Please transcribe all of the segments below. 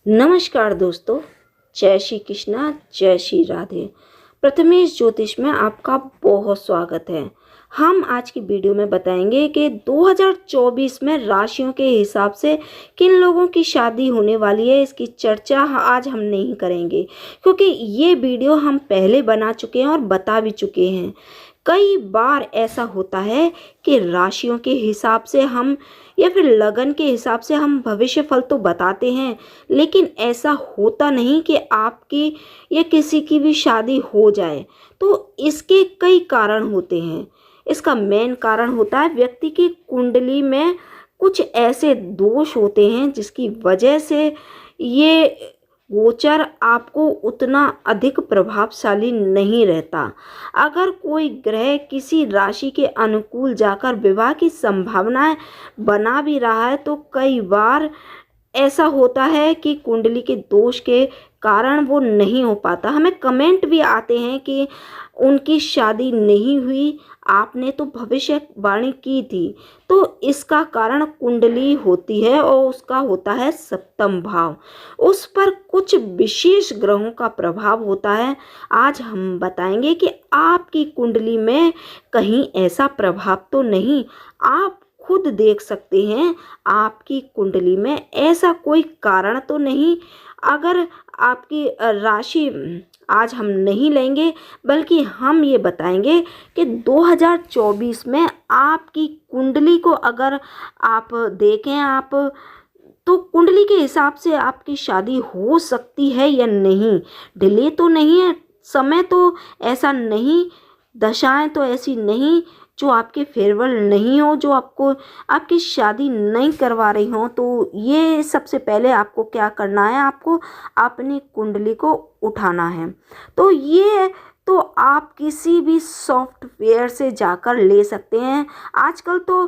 नमस्कार दोस्तों, जय श्री कृष्णा, जय श्री राधे। प्रथमेश ज्योतिष में आपका बहुत स्वागत है। हम आज की वीडियो में बताएंगे कि 2024 में राशियों के हिसाब से किन लोगों की शादी होने वाली है। इसकी चर्चा आज हम नहीं करेंगे क्योंकि ये वीडियो हम पहले बना चुके हैं और बता भी चुके हैं। कई बार ऐसा होता है कि राशियों के हिसाब से हम या फिर लगन के हिसाब से हम भविष्य फल तो बताते हैं, लेकिन ऐसा होता नहीं कि आपकी या किसी की भी शादी हो जाए। तो इसके कई कारण होते हैं। इसका मेन कारण होता है व्यक्ति की कुंडली में कुछ ऐसे दोष होते हैं जिसकी वजह से ये गोचर आपको उतना अधिक प्रभावशाली नहीं रहता। अगर कोई ग्रह किसी राशि के अनुकूल जाकर विवाह की संभावनाएं बना भी रहा है तो कई बार ऐसा होता है कि कुंडली के दोष के कारण वो नहीं हो पाता। हमें कमेंट भी आते हैं कि उनकी शादी नहीं हुई, आपने तो भविष्यवाणी की थी। तो इसका कारण कुंडली होती है और उसका होता है सप्तम भाव। उस पर कुछ विशेष ग्रहों का प्रभाव होता है। आज हम बताएंगे कि आपकी कुंडली में कहीं ऐसा प्रभाव तो नहीं। आप खुद देख सकते हैं आपकी कुंडली में ऐसा कोई कारण तो नहीं। अगर आपकी राशि आज हम नहीं लेंगे, बल्कि हम ये बताएंगे कि 2024 में आपकी कुंडली को अगर आप देखें तो कुंडली के हिसाब से आपकी शादी हो सकती है या नहीं। डिले तो नहीं है, समय तो ऐसा नहीं, दशाएं तो ऐसी नहीं जो आपके फेवरेबल नहीं हो, जो आपको आपकी शादी नहीं करवा रही हो। तो ये सबसे पहले आपको क्या करना है, आपको अपनी कुंडली को उठाना है। तो ये तो आप किसी भी सॉफ्टवेयर से जाकर ले सकते हैं। आजकल तो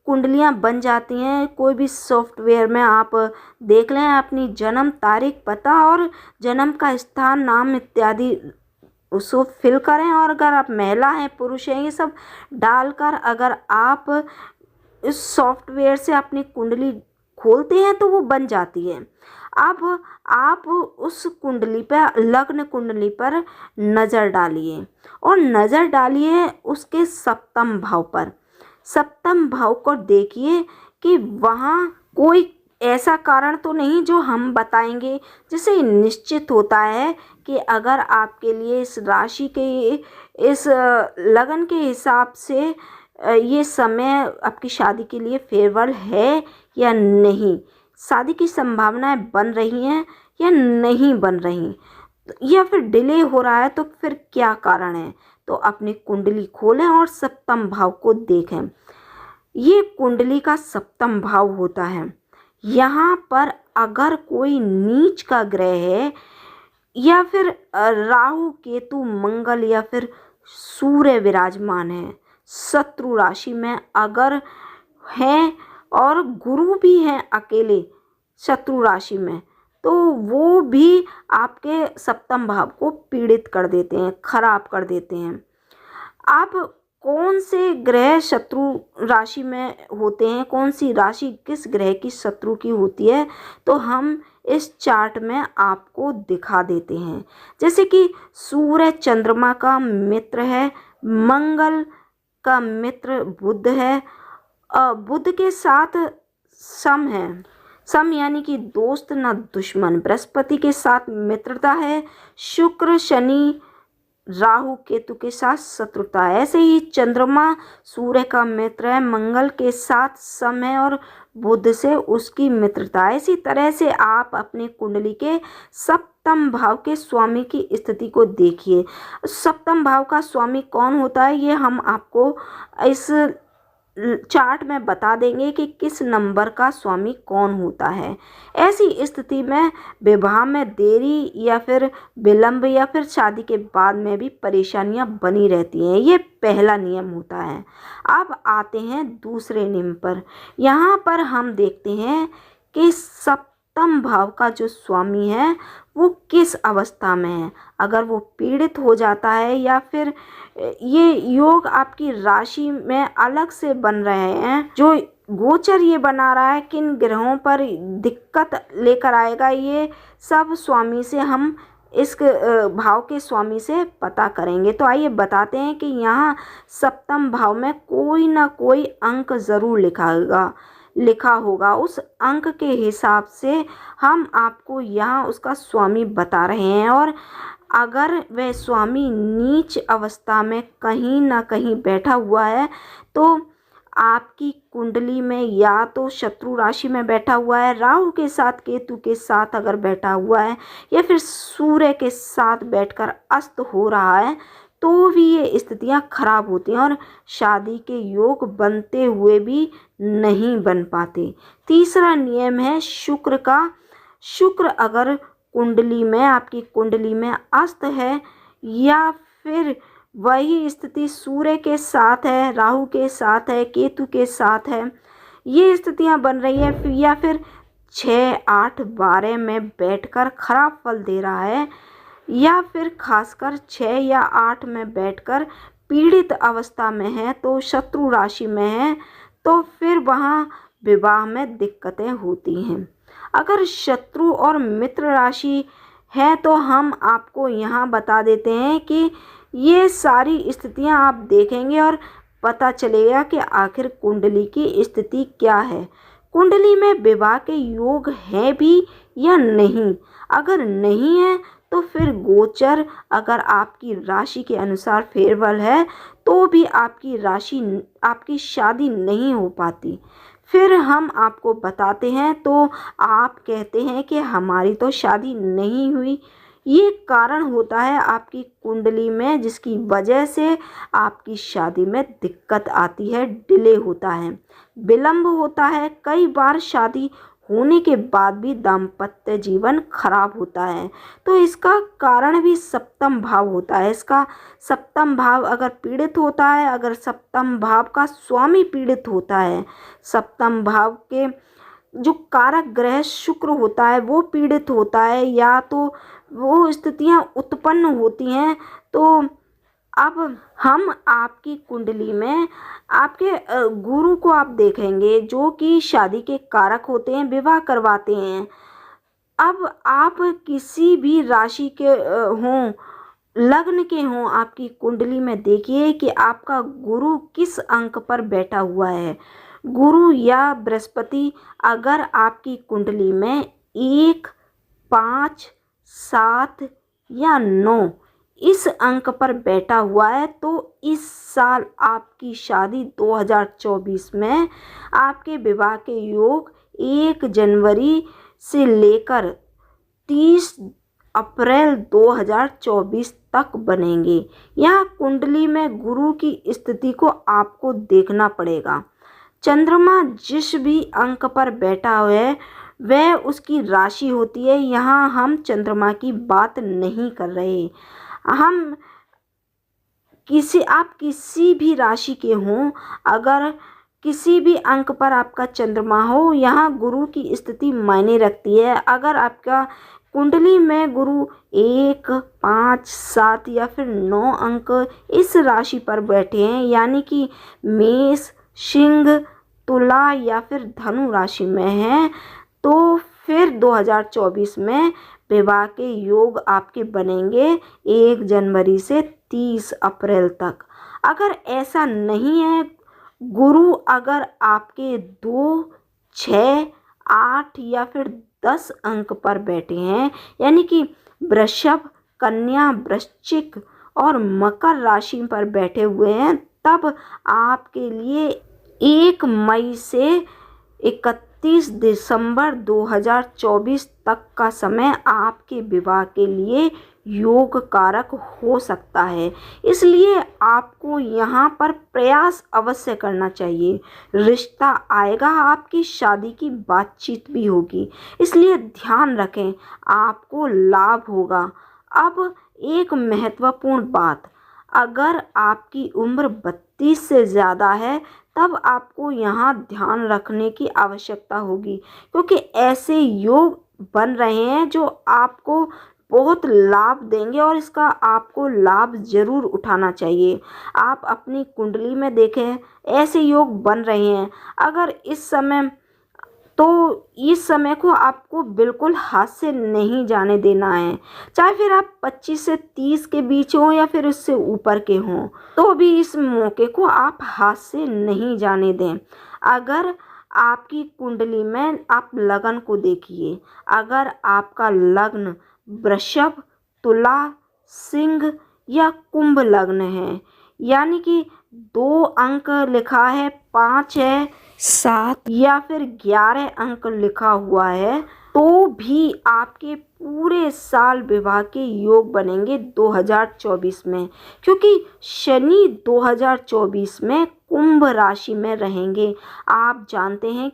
कुंडलियां बन जाती हैं, कोई भी सॉफ्टवेयर में आप देख लें, अपनी जन्म तारीख, पता और जन्म का स्थान, नाम इत्यादि उसको फिल करें। और अगर आप महिला हैं, पुरुष हैं, ये सब डालकर अगर आप इस सॉफ्टवेयर से अपनी कुंडली खोलते हैं तो वो बन जाती है। अब आप उस कुंडली पर, लग्न कुंडली पर नज़र डालिए और नज़र डालिए उसके सप्तम भाव पर। सप्तम भाव को देखिए कि वहाँ कोई ऐसा कारण तो नहीं जो हम बताएंगे जिससे निश्चित होता है कि अगर आपके लिए इस राशि के, इस लगन के हिसाब से ये समय आपकी शादी के लिए फेवरेबल है या नहीं, शादी की संभावनाएं बन रही हैं या नहीं बन रही, या फिर डिले हो रहा है तो फिर क्या कारण है। तो अपनी कुंडली खोलें और सप्तम भाव को देखें। ये कुंडली का सप्तम भाव होता है। यहाँ पर अगर कोई नीच का ग्रह है या फिर राहु, केतु, मंगल या फिर सूर्य विराजमान है, शत्रु राशि में अगर हैं और गुरु भी हैं अकेले शत्रु राशि में, तो वो भी आपके सप्तम भाव को पीड़ित कर देते हैं, खराब कर देते हैं। आप कौन से ग्रह शत्रु राशि में होते हैं, कौन सी राशि किस ग्रह की शत्रु की होती है, तो हम इस चार्ट में आपको दिखा देते हैं। जैसे कि सूर्य चंद्रमा का मित्र है, मंगल का मित्र बुध है, बुध के साथ सम है, सम यानी कि दोस्त न दुश्मन। बृहस्पति के साथ मित्रता है, शुक्र शनि राहु केतु के साथ शत्रुता है। ऐसे ही चंद्रमा सूर्य का मित्र है, मंगल के साथ सम है और बुध से उसकी मित्रता है। इसी तरह से आप अपनी कुंडली के सप्तम भाव के स्वामी की स्थिति को देखिए। सप्तम भाव का स्वामी कौन होता है ये हम आपको इस चार्ट में बता देंगे कि किस नंबर का स्वामी कौन होता है। ऐसी स्थिति में विवाह में देरी या फिर विलंब या फिर शादी के बाद में भी परेशानियां बनी रहती हैं। ये पहला नियम होता है। अब आते हैं दूसरे नियम पर। यहाँ पर हम देखते हैं कि सप्तम भाव का जो स्वामी है वो किस अवस्था में है। अगर वो पीड़ित हो जाता है या फिर ये योग आपकी राशि में अलग से बन रहे हैं, जो गोचर ये बना रहा है, किन ग्रहों पर दिक्कत लेकर आएगा, ये सब स्वामी से हम इस भाव के स्वामी से पता करेंगे। तो आइए बताते हैं कि यहाँ सप्तम भाव में कोई ना कोई अंक ज़रूर लिखा होगा। उस अंक के हिसाब से हम आपको यहाँ उसका स्वामी बता रहे हैं। और अगर वह स्वामी नीच अवस्था में कहीं ना कहीं बैठा हुआ है तो आपकी कुंडली में या तो शत्रु राशि में बैठा हुआ है, राहु के साथ केतु के साथ अगर बैठा हुआ है, या फिर सूर्य के साथ बैठकर अस्त हो रहा है, तो भी ये स्थितियां खराब होती हैं और शादी के योग बनते हुए भी नहीं बन पाते। तीसरा नियम है शुक्र का। शुक्र अगर कुंडली में, आपकी कुंडली में अस्त है, या फिर वही स्थिति सूर्य के साथ है, राहु के साथ है, केतु के साथ है, ये स्थितियां बन रही है, या फिर 6, 8, 12 में बैठकर खराब फल दे रहा है, या फिर खासकर 6 या 8 में बैठकर पीड़ित अवस्था में है, तो शत्रु राशि में है, तो फिर वहाँ विवाह में दिक्कतें होती हैं। अगर शत्रु और मित्र राशि है तो हम आपको यहाँ बता देते हैं कि ये सारी स्थितियां आप देखेंगे और पता चलेगा कि आखिर कुंडली की स्थिति क्या है, कुंडली में विवाह के योग हैं भी या नहीं। अगर नहीं है तो फिर गोचर अगर आपकी राशि के अनुसार फेवरेबल है तो भी आपकी शादी नहीं हो पाती। फिर हम आपको बताते हैं तो आप कहते हैं कि हमारी तो शादी नहीं हुई। ये कारण होता है आपकी कुंडली में, जिसकी वजह से आपकी शादी में दिक्कत आती है, डिले होता है, विलंब होता है। कई बार शादी होने के बाद भी दाम्पत्य जीवन खराब होता है। तो इसका कारण भी सप्तम भाव होता है। इसका सप्तम भाव अगर पीड़ित होता है, अगर सप्तम भाव का स्वामी पीड़ित होता है, सप्तम भाव के जो कारक ग्रह शुक्र होता है वो पीड़ित होता है, या तो वो स्थितियां उत्पन्न होती हैं, तो अब हम आपकी कुंडली में आपके गुरु को आप देखेंगे जो कि शादी के कारक होते हैं, विवाह करवाते हैं। अब आप किसी भी राशि के हों, लग्न के हों, आपकी कुंडली में देखिए कि आपका गुरु किस अंक पर बैठा हुआ है। गुरु या बृहस्पति अगर आपकी कुंडली में 1, 5, 7 या 9 इस अंक पर बैठा हुआ है तो इस साल आपकी शादी 2024 में आपके विवाह के योग 1 जनवरी से लेकर 30 अप्रैल 2024 तक बनेंगे। यहाँ कुंडली में गुरु की स्थिति को आपको देखना पड़ेगा। चंद्रमा जिस भी अंक पर बैठा हुआ है वह उसकी राशि होती है। यहाँ हम चंद्रमा की बात नहीं कर रहे, हम आप किसी भी राशि के हों, अगर किसी भी अंक पर आपका चंद्रमा हो, यहाँ गुरु की स्थिति मायने रखती है। अगर आपका कुंडली में गुरु 1, 5, 7 या फिर 9 अंक इस राशि पर बैठे हैं, यानी कि मेष, सिंह, तुला या फिर धनु राशि में है, तो फिर 2024 में विवाह के योग आपके बनेंगे 1 जनवरी से 30 अप्रैल तक। अगर ऐसा नहीं है, गुरु अगर आपके 2, 6, 8 या फिर 10 अंक पर बैठे हैं, यानी कि वृषभ, कन्या, वृश्चिक और मकर राशि पर बैठे हुए हैं, तब आपके लिए 1 मई से 31 दिसंबर 2024 तक का समय आपके विवाह के लिए योग कारक हो सकता है। इसलिए आपको यहाँ पर प्रयास अवश्य करना चाहिए। रिश्ता आएगा, आपकी शादी की बातचीत भी होगी, इसलिए ध्यान रखें, आपको लाभ होगा। अब एक महत्वपूर्ण बात, अगर आपकी उम्र 32 से ज़्यादा है तब आपको यहाँ ध्यान रखने की आवश्यकता होगी, क्योंकि ऐसे योग बन रहे हैं जो आपको बहुत लाभ देंगे और इसका आपको लाभ ज़रूर उठाना चाहिए। आप अपनी कुंडली में देखें, ऐसे योग बन रहे हैं। अगर इस समय को आपको बिल्कुल हाथ से नहीं जाने देना है। चाहे फिर आप 25 से 30 के बीच हों या फिर उससे ऊपर के हों, तो भी इस मौके को आप हाथ से नहीं जाने दें। अगर आपकी कुंडली में आप लगन को देखिए, अगर आपका लग्न वृषभ, तुला, सिंह या कुंभ लग्न है, यानी कि 2 अंक लिखा है, 5 है, 7 या फिर 11 अंक लिखा हुआ है, तो भी आपके पूरे साल विवाह के योग बनेंगे 2024 में, क्योंकि शनि 2024 में कुंभ राशि में रहेंगे। आप जानते हैं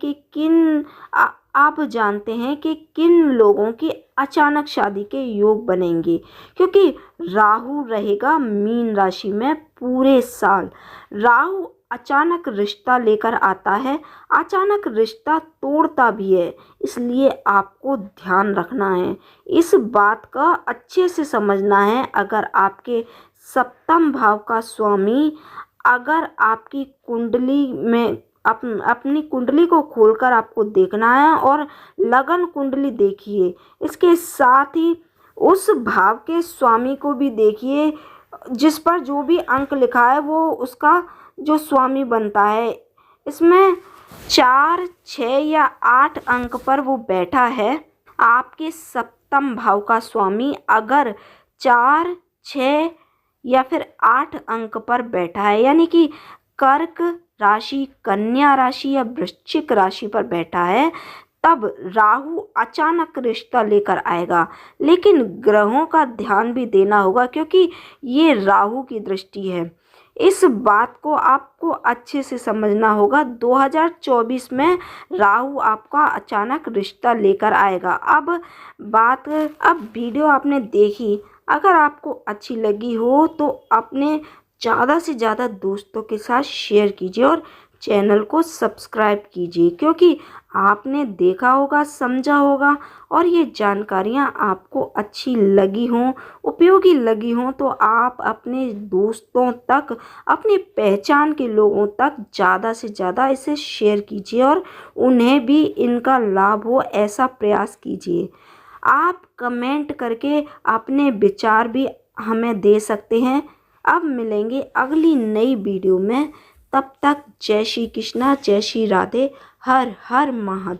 कि किन लोगों की अचानक शादी के योग बनेंगे, क्योंकि राहु रहेगा मीन राशि में पूरे साल। राहु अचानक रिश्ता लेकर आता है, अचानक रिश्ता तोड़ता भी है, इसलिए आपको ध्यान रखना है, इस बात का अच्छे से समझना है। अगर आपके सप्तम भाव का स्वामी, अगर आपकी कुंडली में अपनी कुंडली को खोलकर आपको देखना है और लगन कुंडली देखिए, इसके साथ ही उस भाव के स्वामी को भी देखिए जिस पर जो भी अंक लिखा है वो उसका जो स्वामी बनता है। इसमें 4, 6 या 8 अंक पर वो बैठा है। आपके सप्तम भाव का स्वामी अगर 4, 6 या फिर 8 अंक पर बैठा है, यानी कि कर्क राशि, कन्या राशि या वृश्चिक राशि पर बैठा है, तब राहु अचानक रिश्ता लेकर आएगा। लेकिन ग्रहों का ध्यान भी देना होगा, क्योंकि ये राहु की दृष्टि है। इस बात को आपको अच्छे से समझना होगा। 2024 में राहु आपका अचानक रिश्ता लेकर आएगा। अब वीडियो आपने देखी, अगर आपको अच्छी लगी हो तो अपने ज़्यादा से ज़्यादा दोस्तों के साथ शेयर कीजिए और चैनल को सब्सक्राइब कीजिए, क्योंकि आपने देखा होगा, समझा होगा और ये जानकारियाँ आपको अच्छी लगी हों, उपयोगी लगी हों, तो आप अपने दोस्तों तक, अपनी पहचान के लोगों तक ज़्यादा से ज़्यादा इसे शेयर कीजिए और उन्हें भी इनका लाभ हो, ऐसा प्रयास कीजिए। आप कमेंट करके अपने विचार भी हमें दे सकते हैं। अब मिलेंगे अगली नई वीडियो में, तब तक जय श्री कृष्णा, जय श्री राधे, हर हर महादेव।